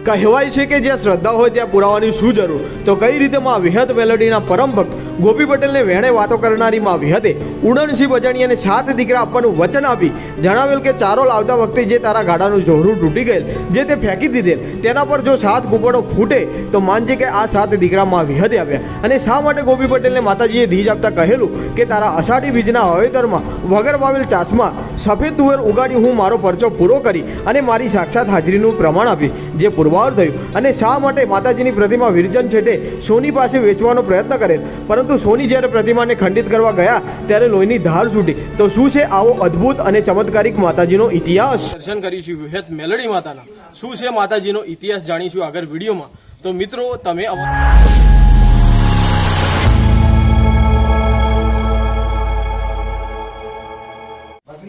કહેવાય છે કે જ્યાં શ્રદ્ધા હોય ત્યાં પુરાવાની શું જરૂર? તો કઈ રીતે માં વિહત મેલોડીના પરમ ભક્ત ગોપી પટેલને વેણે વાતો કરનારી માં વિહતે ઉડણસિંહ બજાણિયાને 7 દીકરા આપવાનું વચન આપી જણાવેલ કે ચારોલ આવતા વખતે જે તારા ગાડાનું જોહરું તૂટી ગયેલ જે તે ફેંકી દીધેલ તેના પર જો 7 કુપડો ફૂટે તો માનજે કે આ 7 દીકરા માં વિહતે આપ્યા. અને શા માટે ગોપી પટેલને માતાજીએ ધીજ આપતા કહેલું કે તારા અષાઢી બીજના વાવેતરમાં વગર વાવેલ ચાસમાં સફેદ તુવેર ઉગાડી હું મારો પરચો પૂરો કરી અને મારી સાક્ષાત હાજરીનું પ્રમાણ આપીશ, જે પુરવાર થયું. અને શા માટે માતાજીની પ્રતિમા વિરચન છેટે સોની પાસે વેચવાનો પ્રયત્ન કરેલ, પરંતુ સોની જ્યારે પ્રતિમાને ખંડિત કરવા ગયા ત્યારે લોહીની ધાર છૂટી. તો શું છે આવો અદ્ભુત અને ચમત્કારિક માતાજીનો ઇતિહાસ? દર્શન કરીશું વિહત મેલડી માતાના. શું છે માતાજીનો ઇતિહાસ જાણીશું આગળ વિડીયોમાં. તો મિત્રો તમે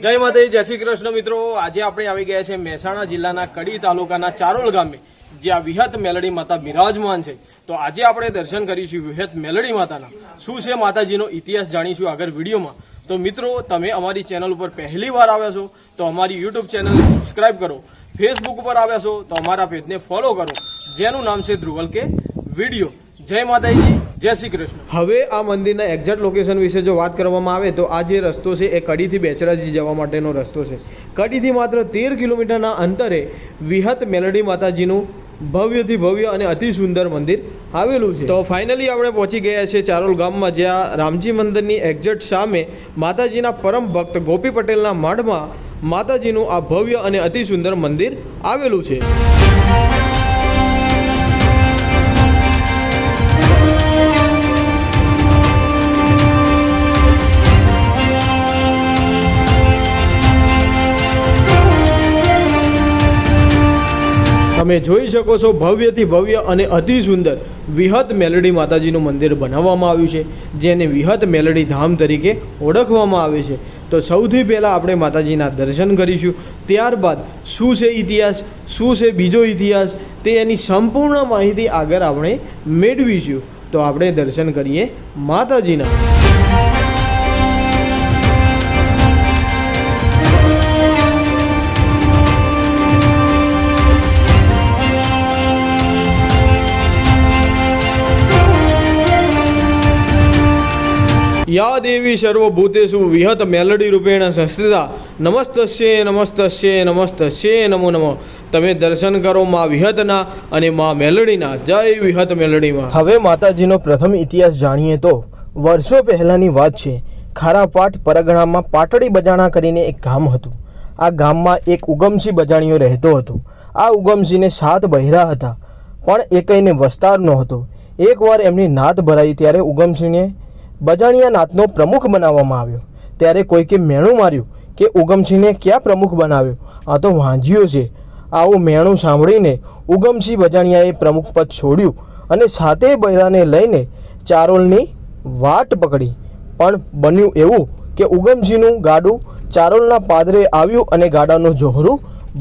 જય માતાજી, જય શ્રી કૃષ્ણ. મિત્રો આજે આપણે આવી ગયા છે મહેસાણા જિલ્લાના કડી તાલુકાના ચારોલ ગામે, જ્યાં વિહત મેલડી માતા બિરાજમાન છે. તો આજે આપણે દર્શન કરીશું વિહત મેલડી માતાના. શું છે માતાજીનો ઇતિહાસ જાણીશું આગળ વિડીયોમાં. તો મિત્રો તમે અમારી ચેનલ ઉપર પહેલી વાર આવ્યા છો તો અમારી યુટ્યુબ ચેનલને સબસ્ક્રાઇબ કરો. ફેસબુક ઉપર આવ્યા છો તો અમારા પેજને ફોલો કરો, જેનું નામ છે ધ્રુવલ કે વિડીયો. જય માતાજી, જય શ્રી કૃષ્ણ. હવે આ મંદિરના એક્ઝેક્ટ લોકેશન વિશે જો વાત કરવામાં આવે તો આ જે રસ્તો છે એ કડીથી બેચરાજી જવા માટેનો રસ્તો છે. કડીથી માત્ર 13 કિલોમીટરના અંતરે વિહત મેલડી માતાજીનું ભવ્યથી ભવ્ય અને અતિ સુંદર મંદિર આવેલું છે. તો ફાઇનલી આપણે પહોંચી ગયા છે ચારોલ ગામમાં, જ્યાં રામજી મંદિરની એક્ઝેક્ટ સામે માતાજીના પરમ ભક્ત ગોપી પટેલના માળમાં માતાજીનું આ ભવ્ય અને અતિ સુંદર મંદિર આવેલું છે. તમે જોઈ શકો છો ભવ્યથી ભવ્ય અને અતિ સુંદર વિહત મેલડી માતાજીનું મંદિર બનાવવામાં આવ્યું છે, જેને વિહત મેલડી ધામ તરીકે ઓળખવામાં આવે છે. તો સૌથી પહેલાં આપણે માતાજીના દર્શન કરીશું, ત્યારબાદ શું છે ઇતિહાસ, શું છે બીજો ઇતિહાસ, તે એની સંપૂર્ણ માહિતી આગળ આપણે મેળવીશું. તો આપણે દર્શન કરીએ માતાજીના. યા દેવી સર્વભૂતેષુ વિહત મેલડી રૂપેણ સંસ્થિતા નમસ્તસ્યે નમસ્તસ્યે નમસ્તસ્યે નમો નમઃ. તમે દર્શન કરો માં વિહતના અને માં મેલડીના. જય વિહત મેલડીમાં. હવે માતાજીનો પ્રથમ ઇતિહાસ જાણીએ તો વર્ષો પહેલાંની વાત છે. ખારાપાટ પરગણામાં પાટડી બજાણા કરીને એક ગામ હતું. આ ગામમાં એક ઉગમસિંહ બજાણીયો રહેતો હતો. આ ઉગમસિંહને 7 બહેરા હતા, પણ એકઈને વસ્તાર નહોતો. એકવાર એમની નાત ભરાઈ ત્યારે ઉગમસિંહને બજાણિયા નાતનો પ્રમુખ બનાવવામાં આવ્યો. ત્યારે કોઈકે મેણું માર્યું કે ઉગમસિંહને ક્યાં પ્રમુખ બનાવ્યો, આ તો વાંજ્યો છે. આવું મેણું સાંભળીને ઉગમસિંહ બજાણિયાએ પ્રમુખ પદ છોડ્યું અને 7 બૈરાને લઈને ચારોલની વાટ પકડી. પણ બન્યું એવું કે ઉગમસિંહનું ગાડું ચારોલના પાદરે આવ્યું અને ગાડાનું જોહરું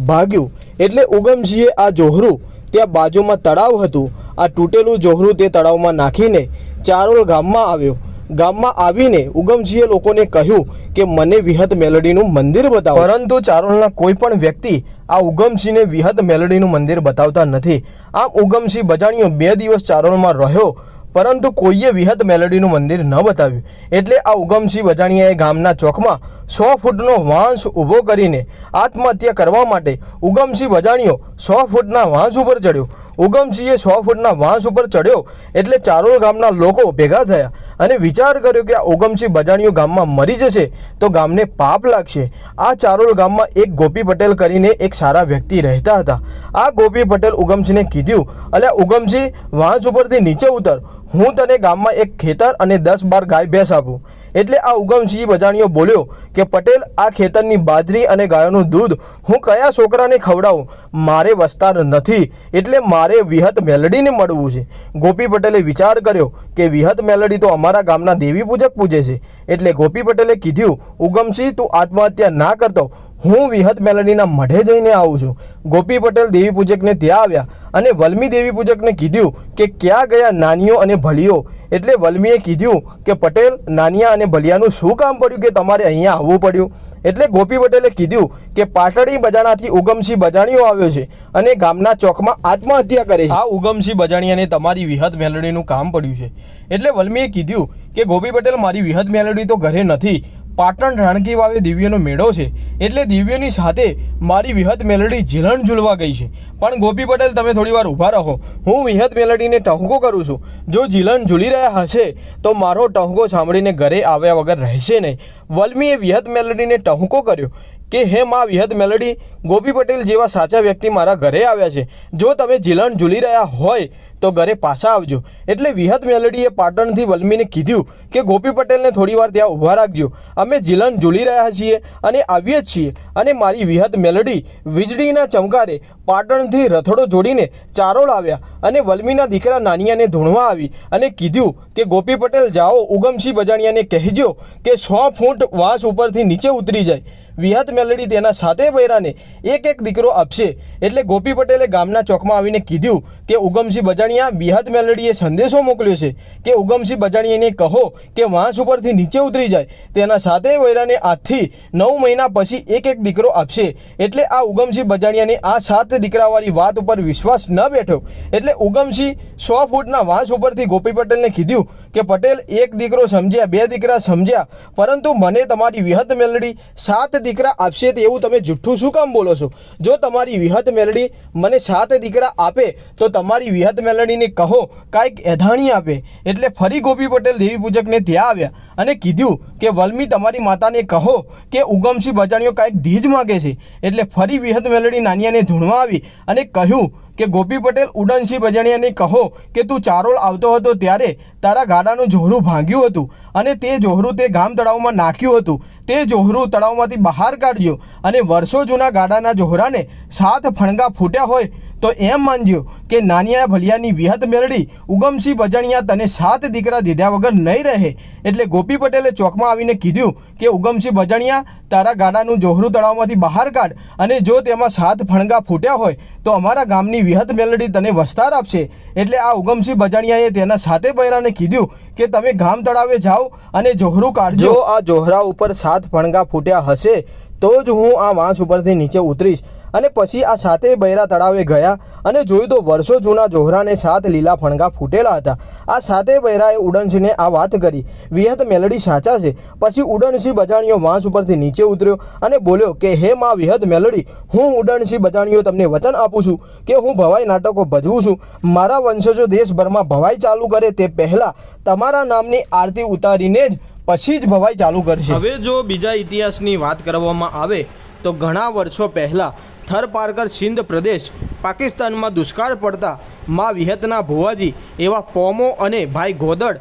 ભાગ્યું. એટલે ઉગમસિંહે આ જોહરું, ત્યાં બાજુમાં તળાવ હતું, આ તૂટેલું જોહરું તે તળાવમાં નાખીને ચારોલ ગામમાં આવ્યો. ગામમાં આવીને ઉગમસિંહે લોકોને કહ્યું કે મને વિહત મેલડીનું મંદિર બતાવો. પરંતુ ચારોલના કોઈ પણ વ્યક્તિ આ ઉગમસિંહને વિહત મેલડીનું મંદિર બતાવતા નથી. આમ ઉગમસિંહ બજાણિયો 2 દિવસ ચારોલમાં રહ્યો, પરંતુ કોઈએ વિહત મેલડીનું મંદિર ન બતાવ્યું. એટલે આ ઉગમસિંહ બજાણિયાએ ગામના ચોકમાં 100 ફૂટનો વાંસ ઊભો કરીને આત્મહત્યા કરવા માટે ઉગમસિંહ બજાણિયો 100 ફૂટના વાંસ ઉપર ચડ્યો. ઉગમસિંહે 100 ફૂટના વાંસ ઉપર ચડ્યો એટલે ચારોલ ગામના લોકો ભેગા થયા અને વિચાર કર્યો કે આ ઉગમસિંહ બજાણિયો ગામમાં મરી જશે તો ગામને પાપ લાગશે. આ ચારોલ ગામમાં એક ગોપી પટેલ કરીને એક સારા વ્યક્તિ રહેતા હતા. આ ગોપી પટેલ ઉગમસિંહને કીધું, અલ્યા ઉગમસિંહ, વાંસ ઉપરથી નીચે ઉતર, હું તને ગામમાં એક ખેતર અને 10-12 ગાય ભેંસ આપું. એટલે આ ઉગમસિંહ બજાણિયો બોલ્યો કે પટેલ, આ ખેતરની બાજરી અને ગાયોનું દૂધ હું કયા છોકરાને ખવડાવું? મારે વસ્તાર નથી, એટલે મારે વિહત મેલડીને મળવું છે. ગોપી પટેલે વિચાર કર્યો કે વિહત મેલડી તો અમારા ગામના દેવી પૂજક પૂજે છે. એટલે ગોપી પટેલે કીધું, ઉગમસિંહ, તું આત્મહત્યા ના કરતો, હું વિહત મેલડીના મઢે જઈને આવું છું. ગોપી પટેલ દેવી પૂજકને ત્યાં આવ્યા અને વલ્મી દેવી પૂજકને કીધું કે ક્યાં ગયા નાનીઓ અને ભલીઓ? એટલે વલ્મીએ કીધું કે પટેલ, નાનિયા અને ભલિયાનું શું કામ પડ્યું કે તમારે અહીંયા આવવું પડ્યું? એટલે ગોપી પટેલે કીધું કે પાટડી બજાણાથી ઉગમસિંહ બજાણીઓ આવ્યો છે અને ગામના ચોકમાં આત્મહત્યા કરે છે. આ ઉગમસિંહ બજાણીયાને તમારી વિહત મેલડીનું કામ પડ્યું છે. એટલે વલ્મીએ કીધું કે ગોપી પટેલ, મારી વિહત મેલડી તો ઘરે નથી, પાટણ રાણકી વાવે દિવ્યનો મેળો છે, એટલે દિવ્યની સાથે મારી વિહત મેલડી ઝીલણ ઝૂલવા ગઈ છે. પણ ગોપી પટેલ, તમે થોડી વાર ઊભા રહો, હું વિહત મેલડીને ટહુકો કરું છું. જો ઝીલણ ઝૂલી રહ્યા હશે તો મારો ટહુકો સાંભળીને ઘરે આવ્યા વગર રહેશે નહીં. વલ્મીએ વિહત મેલડીને ટહુકો કર્યો કે હે માં વિહત મેલડી, ગોપી પટેલ જેવા સાચા વ્યક્તિ મારા ઘરે આવ્યા છે. જો તમે ઝીલણ ઝૂલી રહ્યા હોય તો ઘરે પાછા આવજો. એટલે વિહત મેલડીએ પાટણથી વલ્મીને કીધું કે ગોપી પટેલને થોડી વાર ત્યાં ઊભા રાખજો, અમે ઝીલણ ઝૂલી રહ્યા છીએ અને આવીએ જ છીએ. અને મારી વિહત મેલડી વીજળીના ચમકારે પાટણથી રથડો જોડીને ચારો લાવ્યા અને વલ્મીના દીકરા નાનિયાને ધૂણવા આવી અને કીધું કે ગોપી પટેલ, જાઓ ઉગમસિંહ બજાણિયાને કહેજો કે 100 ફૂટ વાંસ ઉપરથી નીચે ઉતરી જાય. વિહત મેલડી તેના સાતે બૈરાને એક એક દીકરો આપશે. એટલે ગોપી પટેલે ગામના ચોકમાં આવીને કીધું કે ઉગમસિંહ બજાણિયા, વિહત મેલડીએ સંદેશો મોકલ્યો છે કે ઉગમસિંહ બજાણિયાને કહો કે વાંસ ઉપરથી નીચે ઉતરી જાય. તેના સાતે બૈરાને આજથી 9 મહિના પછી એક એક દીકરો આપશે. એટલે આ ઉગમસિંહ બજાણિયાને આ 7 દીકરાવાળી વાત ઉપર વિશ્વાસ ન બેઠો. એટલે ઉગમસિંહ 100 ફૂટના વાંસ ઉપરથી ગોપી પટેલને કીધું કે પટેલ, એક દીકરો સમજ્યા, 2 દીકરા સમજ્યા, પરંતુ મને તમારી વિહત મેલડી 7 દીકરા આપશે તેવું તમે જુઠ્ઠું શું કામ બોલો છો? જો તમારી વિહત મેલડી મને 7 દીકરા આપે તો તમારી વિહત મેલડીને કહો કાંઈક એધાણી આપે. એટલે ફરી ગોપી પટેલ દેવી પૂજકને ત્યાં આવ્યા અને કીધું કે વલ્મી, તમારી માતાને કહો કે ઉગમસિંહ બજાણીઓ કાંઈક ધીજ માગે છે. એટલે ફરી વિહત મેલડી નાનિયાને ધૂણવા આવી અને કહ્યું કે ગોપી પટેલ, ઉડનસિંહ બજાણિયાને કહો કે તું ચારોલ આવતો હતો ત્યારે તારા ગાડાનું જોહરું ભાંગ્યું હતું અને તે જોહરું તે ગામ તળાવમાં નાખ્યું હતું. તે જોહરું તળાવમાંથી બહાર કાઢજો અને વર્ષો જૂના ગાડાના જોહરાને 7 ફણગા ફૂટ્યા હોય તો એમ માનજો કે નાનિયા ભલિયાની વિહત મેલડી ઉગમસિંહ બજાણિયા તને 7 દીકરા દીધા વગર નહીં રહે. એટલે ગોપી પટેલે ચોકમાં આવીને કીધું કે ઉગમસિંહ બજાણિયા, તારા ગાડાનું જોહરું તળાવમાંથી બહાર કાઢ અને જો તેમાં 7 ફણગા ફૂટ્યા હોય તો અમારા ગામની વિહત મેલડી તને વસ્તાર આપશે. એટલે આ ઉગમસિંહ બજાણિયાએ તેના સાતે બૈરાને કીધું કે તમે ગામ તળાવે જાઓ અને જોહરું કાઢજો. જો આ જોહરા ઉપર 7 ફણગા ફૂટ્યા હશે તો જ હું આ વાંસ ઉપરથી નીચે ઉતરીશ. અને પછી આ સાતે બૈરા તળાવે ગયા અને જોયું તો વર્ષો જૂના જોહરાને 7 લીલા ફણગા ફૂટેલા હતા. આ સાતે બૈરાએ ઉડનસિંહને આ વાત કરી. વિહત મેલડી સાચા છે. પછી ઉડનસિંહ બજાણીઓ વાંસ ઉપરથી નીચે ઉતર્યો અને બોલ્યો કે હે માં વિહત મેલડી, હું ઉડનસિંહ બજાણીઓ તમને વચન આપું છું કે હું ભવાઈ નાટકો ભજવું છું. મારા વંશજો દેશભરમાં ભવાઈ ચાલુ કરે તે પહેલાં તમારા નામની આરતી ઉતારીને જ પછી જ ભવાઈ ચાલુ કરશે. હવે જો બીજા ઇતિહાસની વાત કરવામાં આવે તો ઘણા વર્ષો પહેલાં થરપારકર સિંધ પ્રદેશ પાકિસ્તાનમાં દુષ્કાળ પડતા મા વિહતના ભુવાજી એવા પોમો અને ભાઈ ગોદડ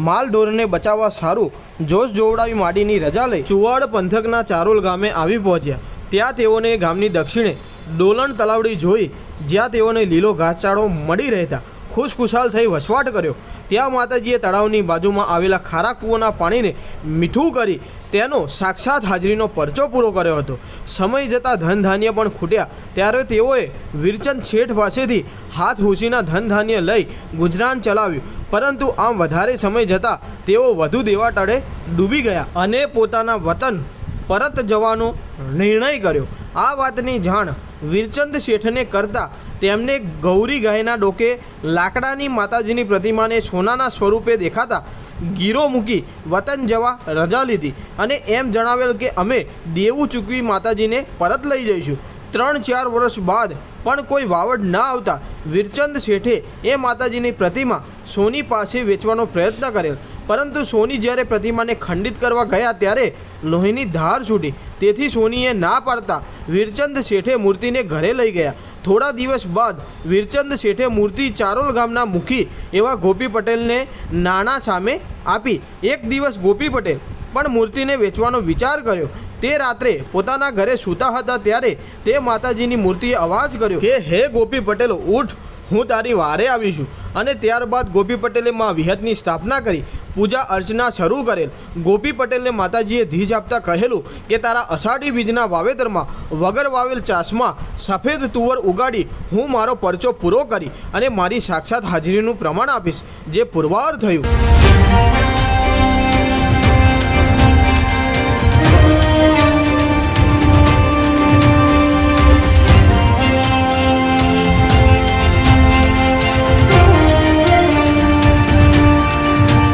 માલઢોરને બચાવવા સારું જોશ જોવડાવી માડીની રજા લઈ ચુવાડ પંથકના ચારોલ ગામે આવી પહોંચ્યા. ત્યાં તેઓને ગામની દક્ષિણે ડોલણ તલાવડી જોઈ, જ્યાં તેઓને લીલો ઘાસચારો મળી રહેતા ખુશખુશાલ થઈ વસવાટ કર્યો. ત્યાં માતાજીએ તળાવની બાજુમાં આવેલા ખારા કૂવાના પાણીને મીઠું કરી તેનો સાક્ષાત હાજરીનો પરચો પૂરો કર્યો હતો. સમય જતાં ધન ધાન્ય પણ ખૂટ્યા ત્યારે તેઓએ વીરચંદ શેઠ પાસેથી હાથ હુસીના ધન ધાન્ય લઈ ગુજરાન ચલાવ્યું. પરંતુ આમ વધારે સમય જતાં તેઓ વધુ દેવાટાળે ડૂબી ગયા અને પોતાના વતન પરત જવાનો નિર્ણય કર્યો. આ વાતની જાણ વીરચંદ શેઠને કરતાં તેમને ગૌરી ગાયના ડોકે લાકડાની માતાજીની પ્રતિમાને સોનાના સ્વરૂપે દેખાતા ગીરો મૂકી વતન જવા રજા લીધી અને એમ જણાવેલ કે અમે દેવું ચૂકવી માતાજીને પરત લઈ જઈશું. 3-4 વર્ષ બાદ પણ કોઈ વાવડ ના આવતા વીરચંદ શેઠે એ માતાજીની પ્રતિમા સોની પાસે વેચવાનો પ્રયત્ન કરેલ. પરંતુ સોની જ્યારે પ્રતિમાને ખંડિત કરવા ગયા ત્યારે લોહીની ધાર છૂટી. તેથી સોનીએ ના પાડતા વીરચંદ શેઠે મૂર્તિને ઘરે લઈ ગયા. થોડા દિવસ બાદ વીરચંદ શેઠે મૂર્તિ ચારોલ ગામના મુખી એવા ગોપી પટેલને નાણાં સામે આપી. એક દિવસ ગોપી પટેલ પણ મૂર્તિને વેચવાનો વિચાર કર્યો. તે રાત્રે પોતાના ઘરે સૂતા હતા ત્યારે તે માતાજીની મૂર્તિએ અવાજ કર્યો કે હે ગોપી પટેલ, ઉઠ, હું તારી વારે આવીશું. અને ત્યારબાદ ગોપી પટેલે માં વિહતની સ્થાપના કરી. પૂજા અર્ચના શરૂ કરેલ. ગોપી પટેલને માતાજીએ ધીજ આપતા કહેલું કે તારા અષાઢી બીજના વાવેતરમાં વગર વાવેલ ચાસમાં સફેદ તુવર ઉગાડી હું મારો પરચો પૂરો કરી અને મારી સાક્ષાત હાજરીનું પ્રમાણ આપીશ, જે પુરવાર થયું.